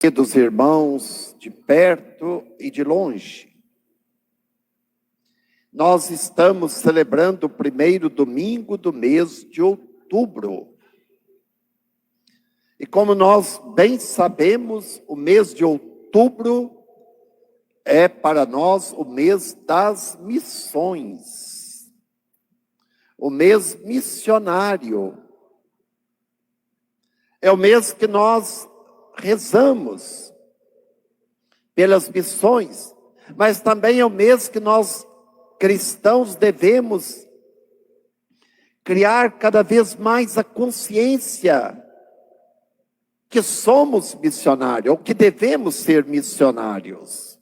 Queridos irmãos de perto e de longe, nós estamos celebrando o primeiro domingo do mês de outubro. E como nós bem sabemos, o mês de outubro é para nós o mês das missões, o mês missionário. É o mês que nós rezamos pelas missões, mas também é o mês que nós cristãos devemos criar cada vez mais a consciência que somos missionários, ou que devemos ser missionários.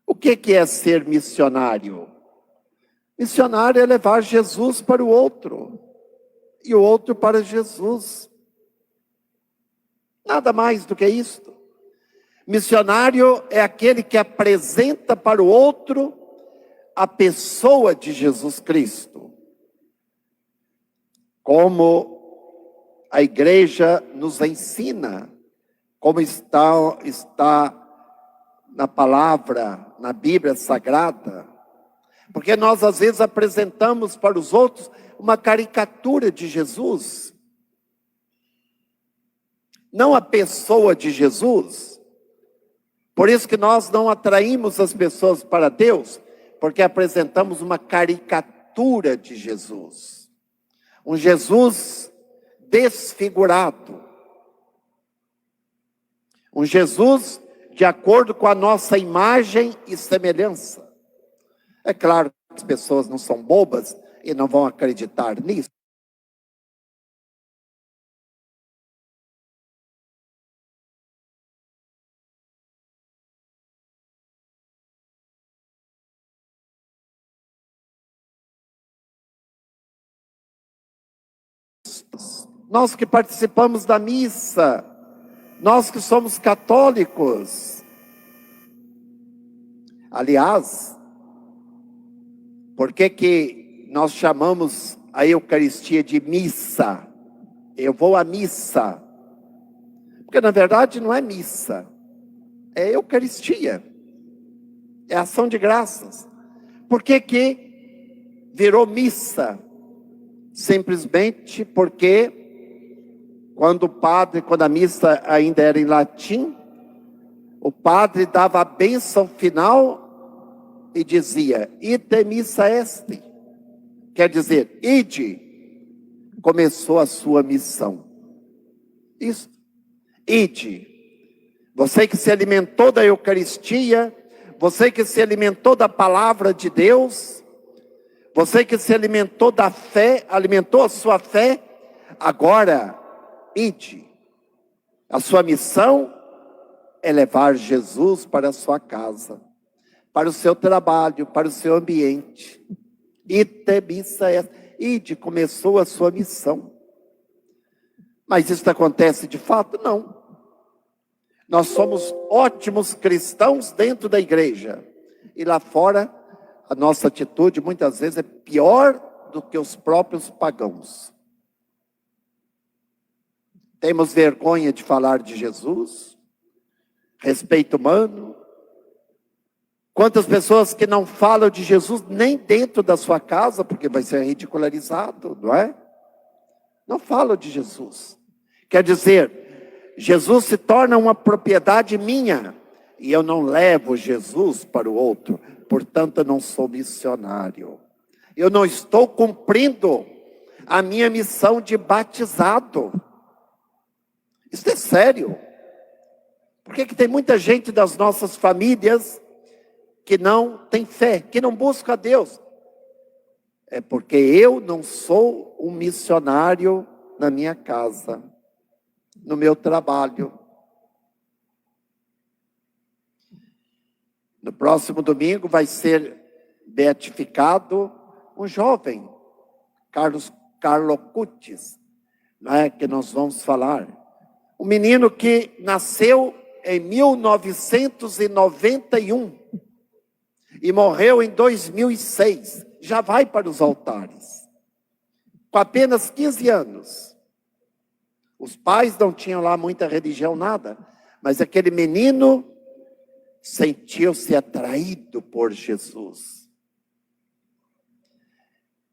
O que é ser missionário? Missionário é levar Jesus para o outro, e o outro para Jesus. Nada mais do que isto. Missionário é aquele que apresenta para o outro a pessoa de Jesus Cristo. Como a igreja nos ensina, como está na palavra, na Bíblia Sagrada. Porque nós às vezes apresentamos para os outros uma caricatura de Jesus. Não a pessoa de Jesus. Por isso que nós não atraímos as pessoas para Deus, porque apresentamos uma caricatura de Jesus. Um Jesus desfigurado. Um Jesus de acordo com a nossa imagem e semelhança. É claro que as pessoas não são bobas e não vão acreditar nisso. Nós que participamos da missa, nós que somos católicos. Aliás, por que nós chamamos a Eucaristia de missa? Eu vou à missa. Porque na verdade não é missa, é Eucaristia. É ação de graças. Por que virou missa? Simplesmente porque quando a missa ainda era em latim, o padre dava a bênção final e dizia, ite missa est. Quer dizer, ide, começou a sua missão. Isso, ide. Você que se alimentou da Eucaristia, você que se alimentou da palavra de Deus, você que se alimentou da fé, alimentou a sua fé, agora, ide. A sua missão é levar Jesus para a sua casa, para o seu trabalho, para o seu ambiente. Ite missa est. Ide, começou a sua missão. Mas isso acontece de fato? Não. Nós somos ótimos cristãos dentro da igreja. E lá fora, a nossa atitude muitas vezes é pior do que os próprios pagãos. Temos vergonha de falar de Jesus, respeito humano. Quantas pessoas que não falam de Jesus nem dentro da sua casa, porque vai ser ridicularizado, não é? Não falam de Jesus. Quer dizer, Jesus se torna uma propriedade minha, e eu não levo Jesus para o outro, portanto eu não sou missionário. Eu não estou cumprindo a minha missão de batizado. Isso é sério. Por que tem muita gente das nossas famílias que não tem fé, que não busca a Deus? É porque eu não sou um missionário na minha casa, no meu trabalho. No próximo domingo vai ser beatificado um jovem, Carlos Cutis, não é, que nós vamos falar. Um menino que nasceu em 1991 e morreu em 2006. Já vai para os altares, com apenas 15 anos. Os pais não tinham lá muita religião, nada. Mas aquele menino sentiu-se atraído por Jesus.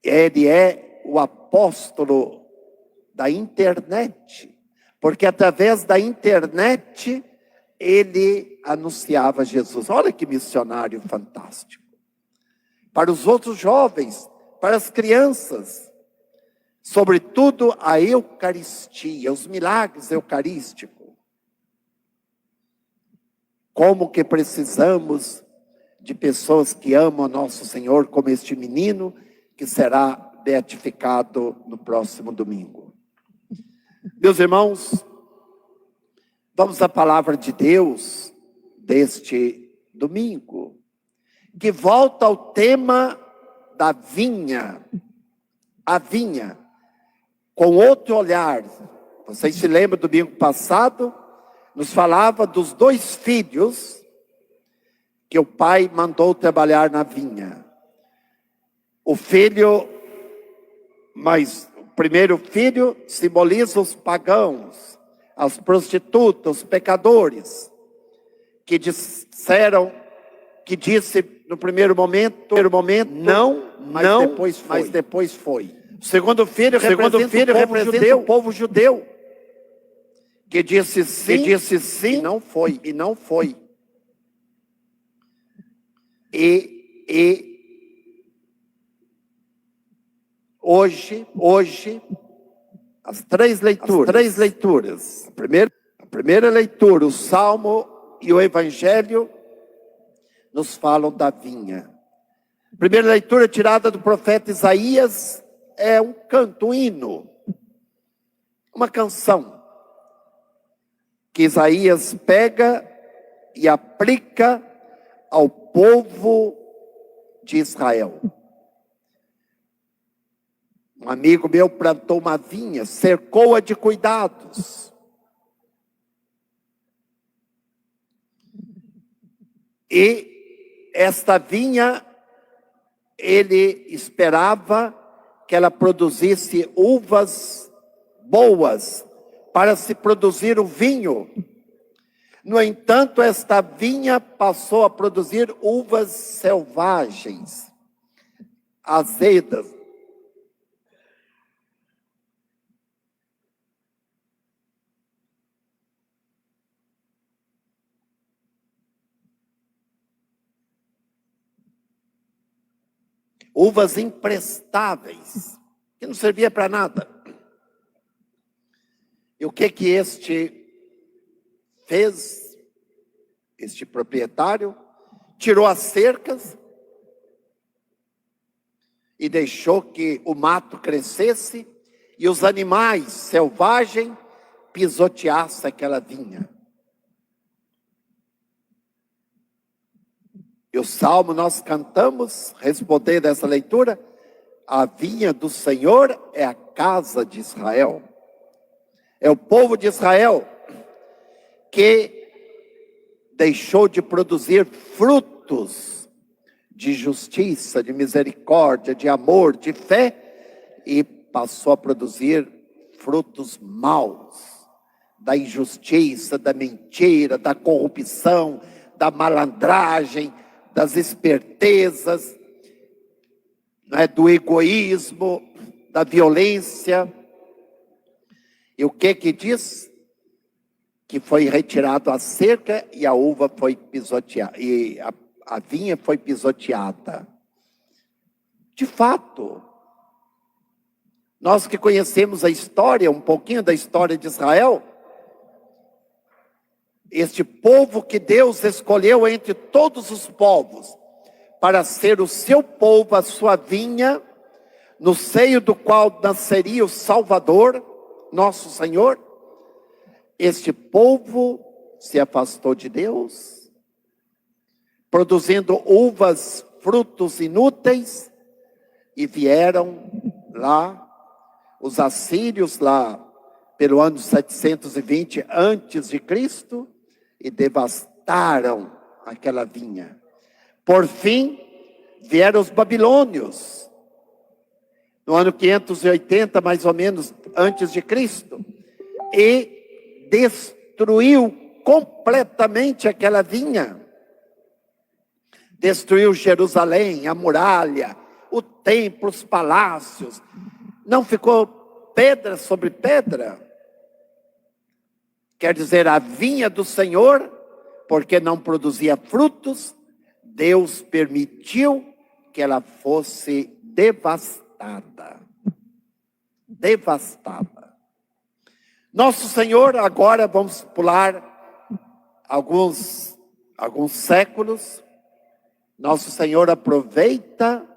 Ele é o apóstolo da internet. Porque através da internet ele anunciava Jesus. Olha que missionário fantástico. Para os outros jovens, para as crianças. Sobretudo a Eucaristia, os milagres eucarísticos. Como que precisamos de pessoas que amam nosso Senhor, como este menino que será beatificado no próximo domingo. Meus irmãos, vamos à palavra de Deus deste domingo, que volta ao tema da vinha, a vinha, com outro olhar. Vocês se lembram do domingo passado? Nos falava dos 2 filhos que o pai mandou trabalhar na vinha. O primeiro filho simboliza os pagãos, as prostitutas, os pecadores, que disse no primeiro momento não, mas depois foi. O segundo filho representa o povo judeu. Que disse sim, e não foi. E hoje, as três leituras. A primeira leitura, o Salmo e o Evangelho, nos falam da vinha. A primeira leitura tirada do profeta Isaías é um canto, um hino, uma canção, que Isaías pega e aplica ao povo de Israel. Um amigo meu plantou uma vinha, cercou-a de cuidados. E esta vinha, ele esperava que ela produzisse uvas boas, para se produzir o vinho. No entanto, esta vinha passou a produzir uvas selvagens, azedas. Uvas imprestáveis, que não servia para nada. E o que este fez? Este proprietário tirou as cercas e deixou que o mato crescesse e os animais selvagens pisoteassem aquela vinha. E o salmo nós cantamos, respondendo essa leitura, a vinha do Senhor é a casa de Israel. É o povo de Israel que deixou de produzir frutos de justiça, de misericórdia, de amor, de fé, e passou a produzir frutos maus, da injustiça, da mentira, da corrupção, da malandragem, das espertezas, do egoísmo, da violência. E o que diz? Que foi retirado a cerca e a uva foi pisoteada, e a vinha foi pisoteada. De fato, nós que conhecemos a história, um pouquinho da história de Israel, este povo que Deus escolheu entre todos os povos, para ser o seu povo, a sua vinha, no seio do qual nasceria o Salvador, nosso Senhor. Este povo se afastou de Deus, produzindo uvas, frutos inúteis, e vieram lá, os assírios lá, pelo ano 720 antes de Cristo, e devastaram aquela vinha. Por fim, vieram os babilônios, no ano 580, mais ou menos, antes de Cristo. e destruiu completamente aquela vinha. Destruiu Jerusalém, a muralha, o templo, os palácios. Não ficou pedra sobre pedra. Quer dizer, a vinha do Senhor, porque não produzia frutos, Deus permitiu que ela fosse devastada. Devastada. Nosso Senhor, agora vamos pular alguns séculos. Nosso Senhor aproveita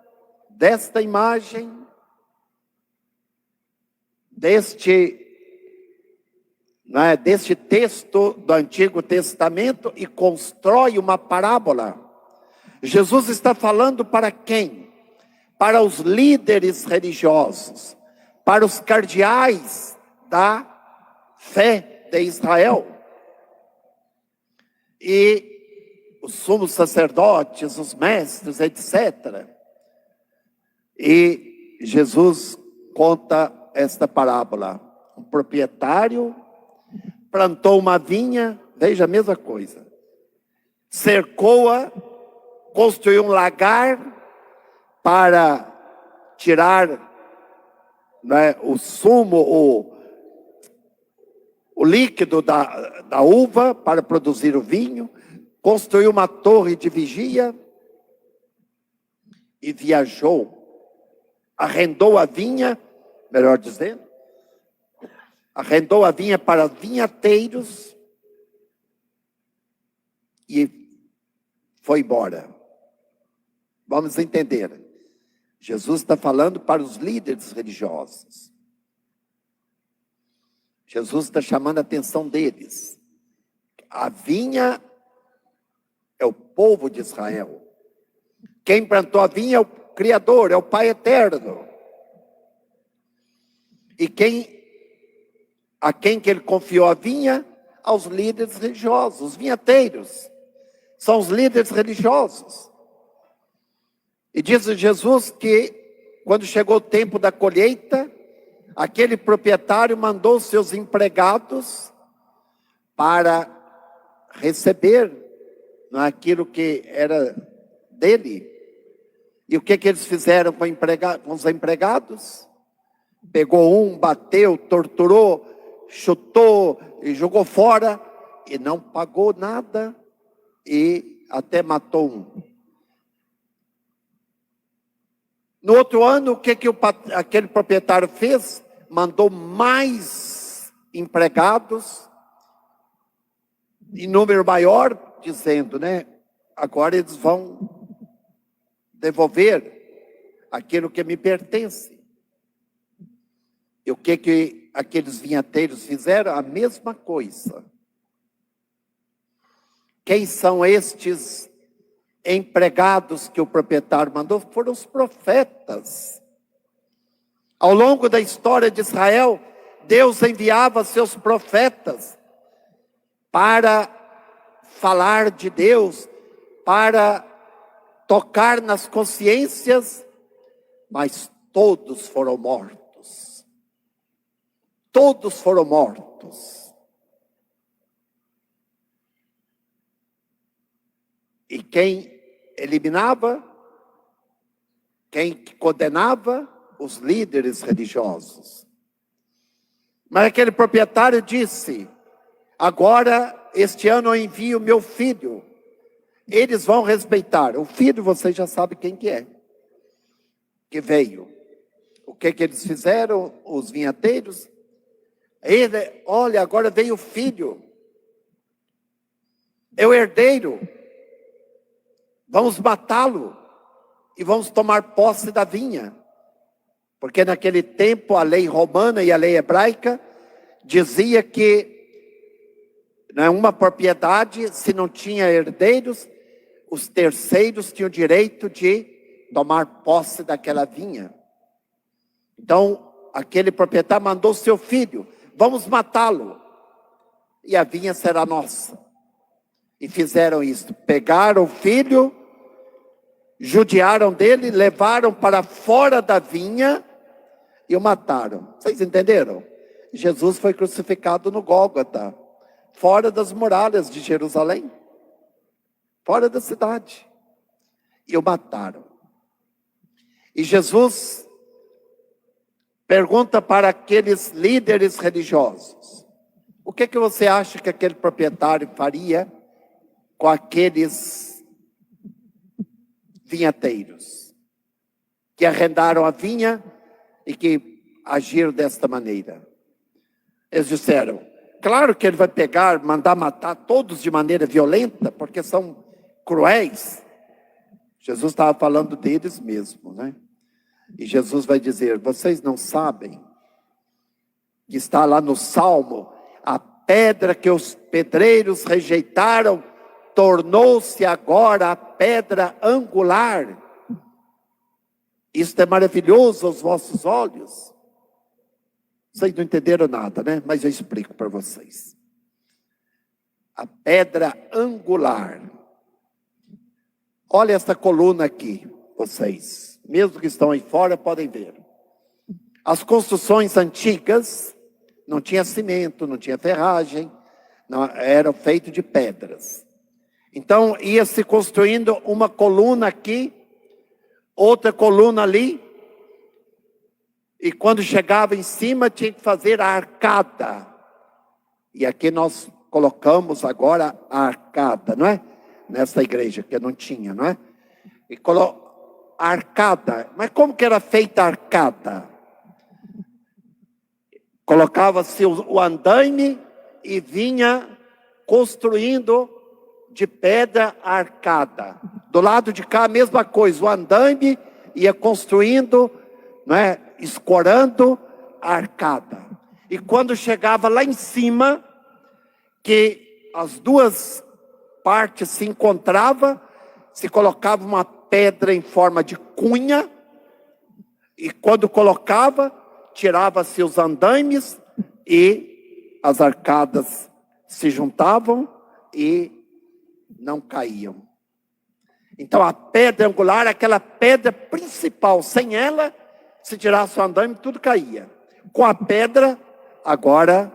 desta imagem, deste texto do Antigo Testamento e constrói uma parábola. Jesus está falando para quem? Para os líderes religiosos, para os cardeais da fé de Israel. E os sumos sacerdotes, os mestres, etc. E Jesus conta esta parábola. Um proprietário plantou uma vinha, veja a mesma coisa. Cercou-a, construiu um lagar para tirar, né, o sumo, o líquido da uva para produzir o vinho. Construiu uma torre de vigia e viajou. Arrendou a vinha, melhor dizendo, arrendou a vinha para vinhateiros e foi embora. Vamos entender. Jesus está falando para os líderes religiosos. Jesus está chamando a atenção deles. A vinha é o povo de Israel. Quem plantou a vinha é o Criador, é o Pai Eterno. E a quem que ele confiou a vinha? Aos líderes religiosos, os vinhateiros. São os líderes religiosos. E diz Jesus que, quando chegou o tempo da colheita, aquele proprietário mandou seus empregados para receber aquilo que era dele. E o que eles fizeram com os empregados? Pegou um, bateu, torturou, chutou e jogou fora e não pagou nada e até matou um. No outro ano, o que aquele proprietário fez? Mandou mais empregados, em número maior, dizendo, agora eles vão devolver aquilo que me pertence. E o que aqueles vinhateiros fizeram? A mesma coisa. Quem são estes empregados que o proprietário mandou? Foram os profetas. Ao longo da história de Israel, Deus enviava seus profetas para falar de Deus, para tocar nas consciências, mas todos foram mortos. Todos foram mortos. E quem eliminava, quem condenava? Os líderes religiosos. Mas aquele proprietário disse, agora, este ano eu envio meu filho. Eles vão respeitar. O filho, vocês já sabem quem que é. Que veio. O que eles fizeram, os vinhateiros? Olha, agora veio o filho. É o herdeiro. Vamos matá-lo. E vamos tomar posse da vinha. Porque naquele tempo a lei romana e a lei hebraica dizia que uma propriedade, se não tinha herdeiros, os terceiros tinham o direito de tomar posse daquela vinha. Então, aquele proprietário mandou seu filho, vamos matá-lo, e a vinha será nossa. E fizeram isso, pegaram o filho, judiaram dele, levaram para fora da vinha e o mataram. Vocês entenderam? Jesus foi crucificado no Gólgota, fora das muralhas de Jerusalém, fora da cidade. E o mataram. E Jesus pergunta para aqueles líderes religiosos: o que você acha que aquele proprietário faria com aqueles vinhateiros que arrendaram a vinha e que agiram desta maneira? Eles disseram: claro que ele vai pegar, mandar matar todos de maneira violenta, porque são cruéis. Jesus estava falando deles mesmo, né? E Jesus vai dizer: vocês não sabem que está lá no Salmo, a pedra que os pedreiros rejeitaram tornou-se agora a pedra angular. Isto é maravilhoso aos vossos olhos. Vocês não entenderam nada, né? Mas eu explico para vocês. A pedra angular. Olha esta coluna aqui, vocês, mesmo que estão aí fora, podem ver. As construções antigas não tinha cimento, não tinha ferragem, não, eram feitas de pedras. Então ia se construindo uma coluna aqui, outra coluna ali, e quando chegava em cima tinha que fazer a arcada. E aqui nós colocamos agora a arcada, não é? Nessa igreja, que não tinha, não é? E a arcada. Mas como que era feita a arcada? Colocava-se o andaime e vinha construindo de pedra a arcada. Do lado de cá a mesma coisa, o andaime ia construindo, não é? Escorando a arcada. E quando chegava lá em cima, que as duas partes se encontravam, se colocava uma pedra em forma de cunha, e quando colocava, tirava-se os andaimes e as arcadas se juntavam e não caíam. Então a pedra angular, aquela pedra principal, sem ela, se tirasse o andaime, tudo caía. Com a pedra, agora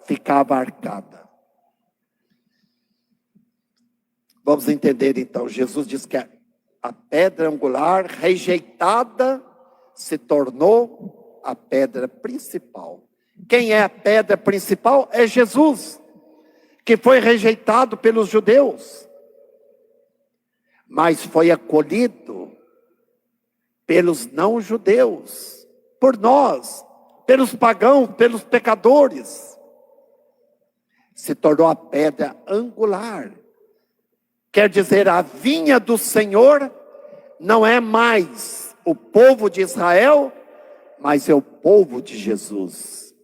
ficava a arcada. Vamos entender então, Jesus diz que a pedra angular rejeitada se tornou a pedra principal. Quem é a pedra principal? É Jesus, que foi rejeitado pelos judeus, mas foi acolhido pelos não-judeus, por nós, pelos pagãos, pelos pecadores. Se tornou a pedra angular. Quer dizer, a vinha do Senhor não é mais o povo de Israel, mas é o povo de Jesus.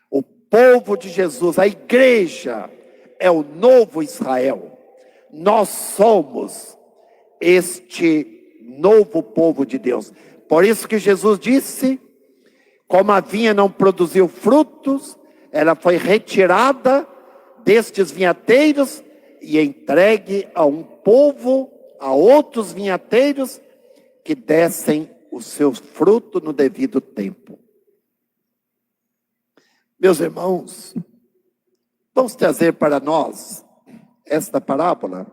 O povo de Jesus, a igreja, é o novo Israel. Nós somos este novo povo de Deus. Por isso que Jesus disse, como a vinha não produziu frutos, ela foi retirada destes vinhateiros e entregue a um povo, a outros vinhateiros, que dessem o seu fruto no devido tempo. Meus irmãos, vamos trazer para nós esta parábola.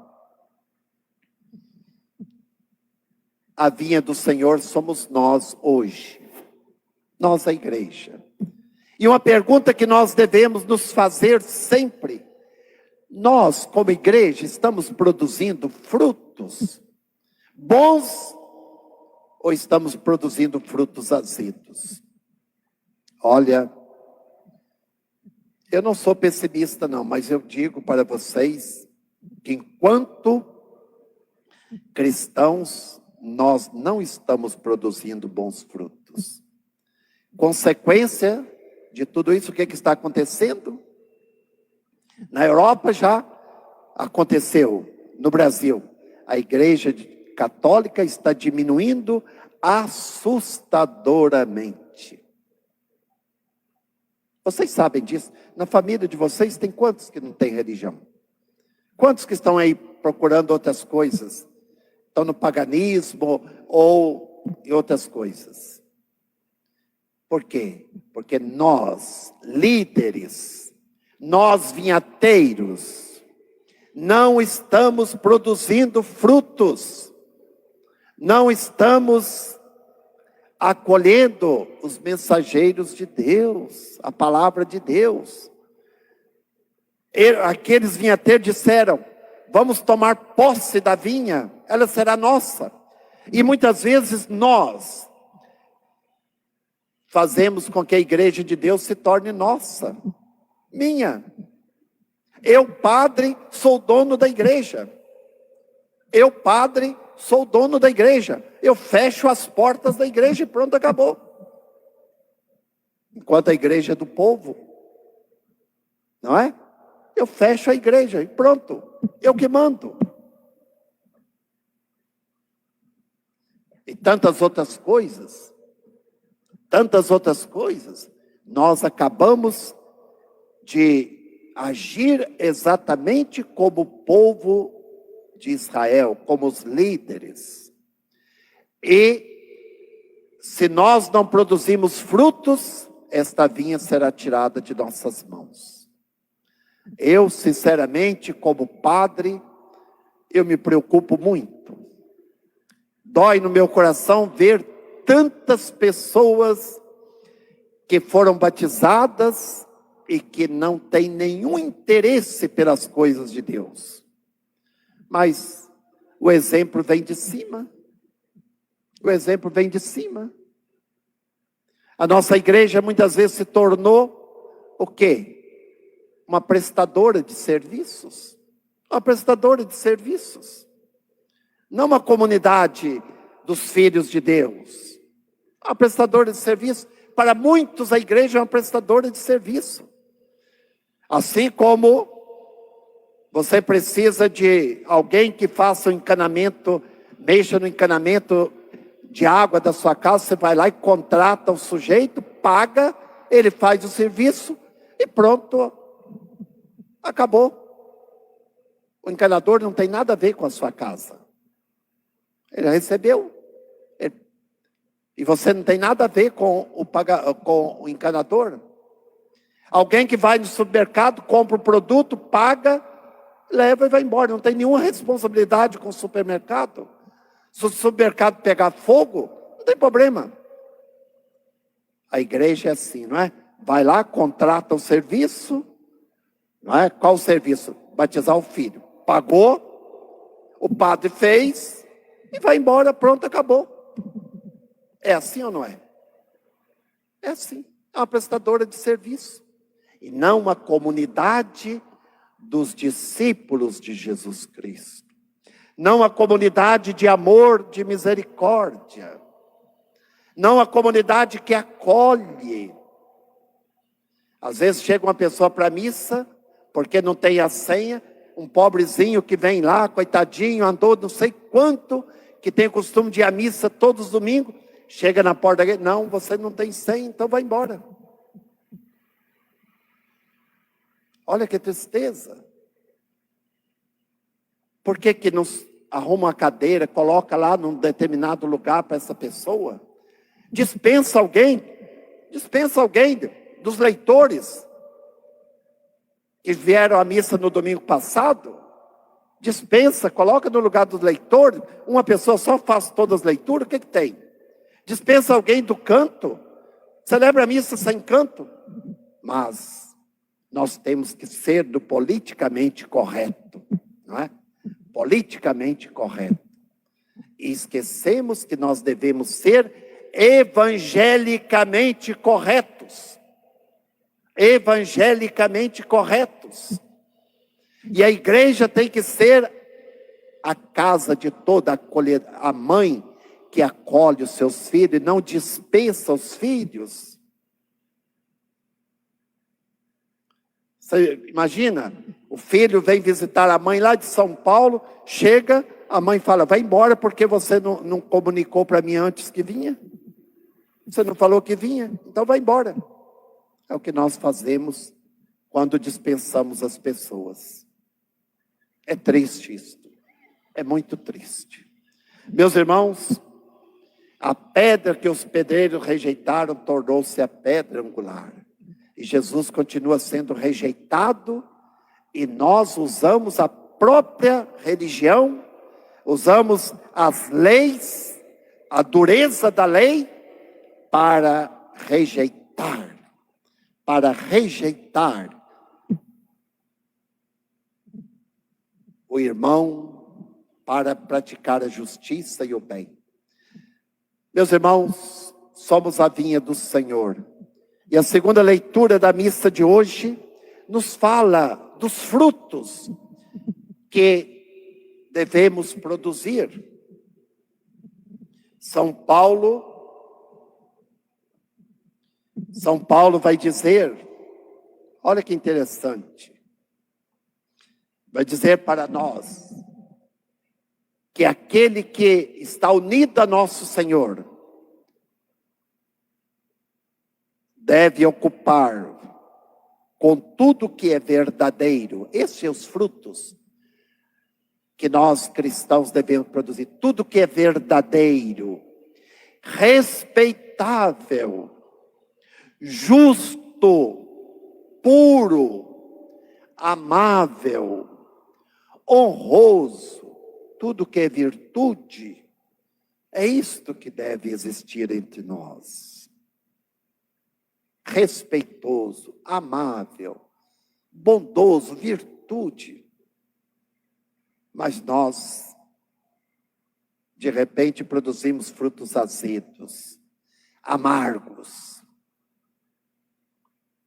A vinha do Senhor somos nós hoje, nós a igreja. E uma pergunta que nós devemos nos fazer sempre: nós, como igreja, estamos produzindo frutos bons ou estamos produzindo frutos azedos? Olha, eu não sou pessimista não, mas eu digo para vocês que enquanto cristãos, nós não estamos produzindo bons frutos. Consequência de tudo isso, o que está acontecendo? Na Europa já aconteceu, no Brasil, a igreja católica está diminuindo assustadoramente. Vocês sabem disso? Na família de vocês tem quantos que não têm religião? Quantos que estão aí procurando outras coisas? Estão no paganismo ou em outras coisas? Por quê? Porque nós, líderes, nós vinhateiros, não estamos produzindo frutos, não estamos acolhendo os mensageiros de Deus, a palavra de Deus. Aqueles vinhateiros disseram: vamos tomar posse da vinha, ela será nossa. E muitas vezes nós fazemos com que a igreja de Deus se torne nossa, minha. Eu, padre, sou dono da igreja. Eu, padre, sou dono da igreja. Eu fecho as portas da igreja e pronto, acabou. Enquanto a igreja é do povo, não é? Eu fecho a igreja e pronto, eu que mando. E tantas outras coisas, nós acabamos de agir exatamente como o povo de Israel, como os líderes. E se nós não produzimos frutos, esta vinha será tirada de nossas mãos. Eu, sinceramente, como padre, eu me preocupo muito. Dói no meu coração ver tantas pessoas que foram batizadas e que não têm nenhum interesse pelas coisas de Deus. Mas o exemplo vem de cima. O exemplo vem de cima. A nossa igreja muitas vezes se tornou o quê? Uma prestadora de serviços. Uma prestadora de serviços. Não uma comunidade dos filhos de Deus. Uma prestadora de serviço. Para muitos a igreja é uma prestadora de serviço. Assim como você precisa de alguém que faça o encanamento, mexa no encanamento de água da sua casa, você vai lá e contrata o sujeito, paga, ele faz o serviço e pronto, acabou. O encanador não tem nada a ver com a sua casa. Ele recebeu. E você não tem nada a ver com o encanador. Alguém que vai no supermercado, compra o produto, paga, leva e vai embora. Não tem nenhuma responsabilidade com o supermercado. Se o supermercado pegar fogo, não tem problema. A igreja é assim, não é? Vai lá, contrata o serviço. Não é? Qual o serviço? Batizar o filho. Pagou, o padre fez e vai embora, pronto, acabou. É assim ou não é? É assim. É uma prestadora de serviço. E não uma comunidade dos discípulos de Jesus Cristo. Não a comunidade de amor, de misericórdia. Não a comunidade que acolhe. Às vezes chega uma pessoa para a missa, porque não tem a senha, um pobrezinho que vem lá, coitadinho, andou não sei quanto, que tem o costume de ir à missa todos os domingos, chega na porta da igreja, não, você não tem senha, então vai embora. Olha que tristeza. Por que não arruma uma cadeira, coloca lá num determinado lugar para essa pessoa? Dispensa alguém dos leitores que vieram à missa no domingo passado. Dispensa, coloca no lugar dos leitores. Uma pessoa só faz todas as leituras, o que tem? Dispensa alguém do canto. Celebra a missa sem canto. Mas nós temos que ser do politicamente correto, não é? Politicamente correto. E esquecemos que nós devemos ser evangelicamente corretos. Evangelicamente corretos. E a igreja tem que ser a casa de toda a mãe que acolhe os seus filhos e não dispensa os filhos. Você imagina, o filho vem visitar a mãe lá de São Paulo, chega, a mãe fala, vai embora porque você não comunicou para mim antes que vinha. Você não falou que vinha, então vai embora. É o que nós fazemos quando dispensamos as pessoas. É triste isso. É muito triste. Meus irmãos, A pedra que os pedreiros rejeitaram tornou-se a pedra angular. E Jesus continua sendo rejeitado, e nós usamos a própria religião, usamos as leis, a dureza da lei, para rejeitar o irmão, para praticar a justiça e o bem. Meus irmãos, somos a vinha do Senhor. E a segunda leitura da missa de hoje nos fala dos frutos que devemos produzir. São Paulo vai dizer, olha que interessante, vai dizer para nós que aquele que está unido a nosso Senhor deve ocupar com tudo que é verdadeiro. Esses são os frutos que nós cristãos devemos produzir. Tudo que é verdadeiro, respeitável, justo, puro, amável, honroso, tudo que é virtude, é isto que deve existir entre nós. Respeitoso, amável, bondoso, virtude. Mas nós, de repente, produzimos frutos azedos, amargos,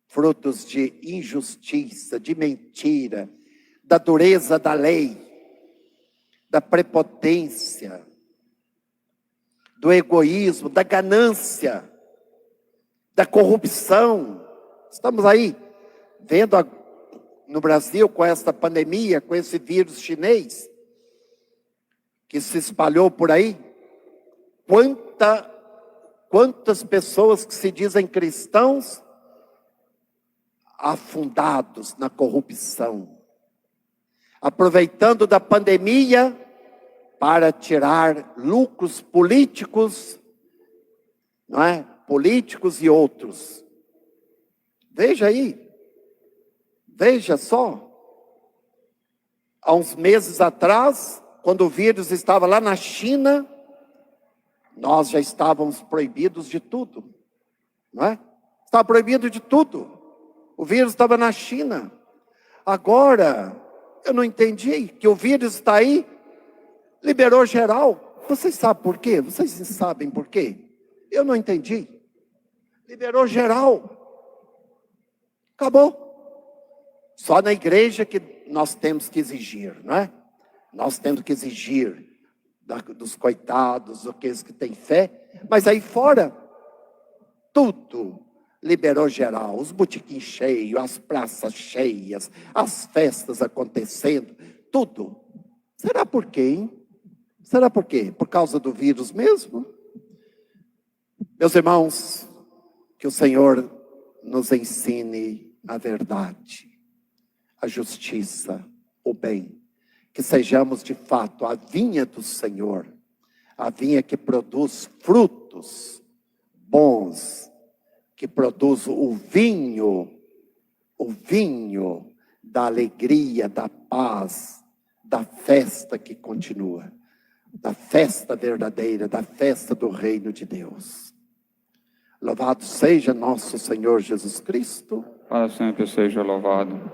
frutos de injustiça, de mentira, da dureza da lei, da prepotência, do egoísmo, da ganância, da corrupção. Estamos aí vendo no Brasil, com esta pandemia, com esse vírus chinês que se espalhou por aí, quantas pessoas que se dizem cristãos afundados na corrupção, aproveitando da pandemia para tirar lucros políticos, não é? Políticos e outros. Veja aí, veja só. Há uns meses atrás, quando o vírus estava lá na China, nós já estávamos proibidos de tudo, não é? Estava proibido de tudo. O vírus estava na China. Agora, eu não entendi que o vírus está aí, liberou geral. Vocês sabem por quê? Vocês sabem por quê? Eu não entendi. Liberou geral. Acabou. Só na igreja que nós temos que exigir, não é? Nós temos que exigir dos coitados, daqueles que têm fé. Mas aí fora, tudo liberou geral. Os botequins cheios, as praças cheias, as festas acontecendo, tudo. Será por quê, hein? Será por quê? Por causa do vírus mesmo? Meus irmãos, que o Senhor nos ensine a verdade, a justiça, o bem. Que sejamos de fato a vinha do Senhor, a vinha que produz frutos bons, que produz o vinho da alegria, da paz, da festa que continua, da festa verdadeira, da festa do reino de Deus. Louvado seja nosso Senhor Jesus Cristo. Para sempre seja louvado.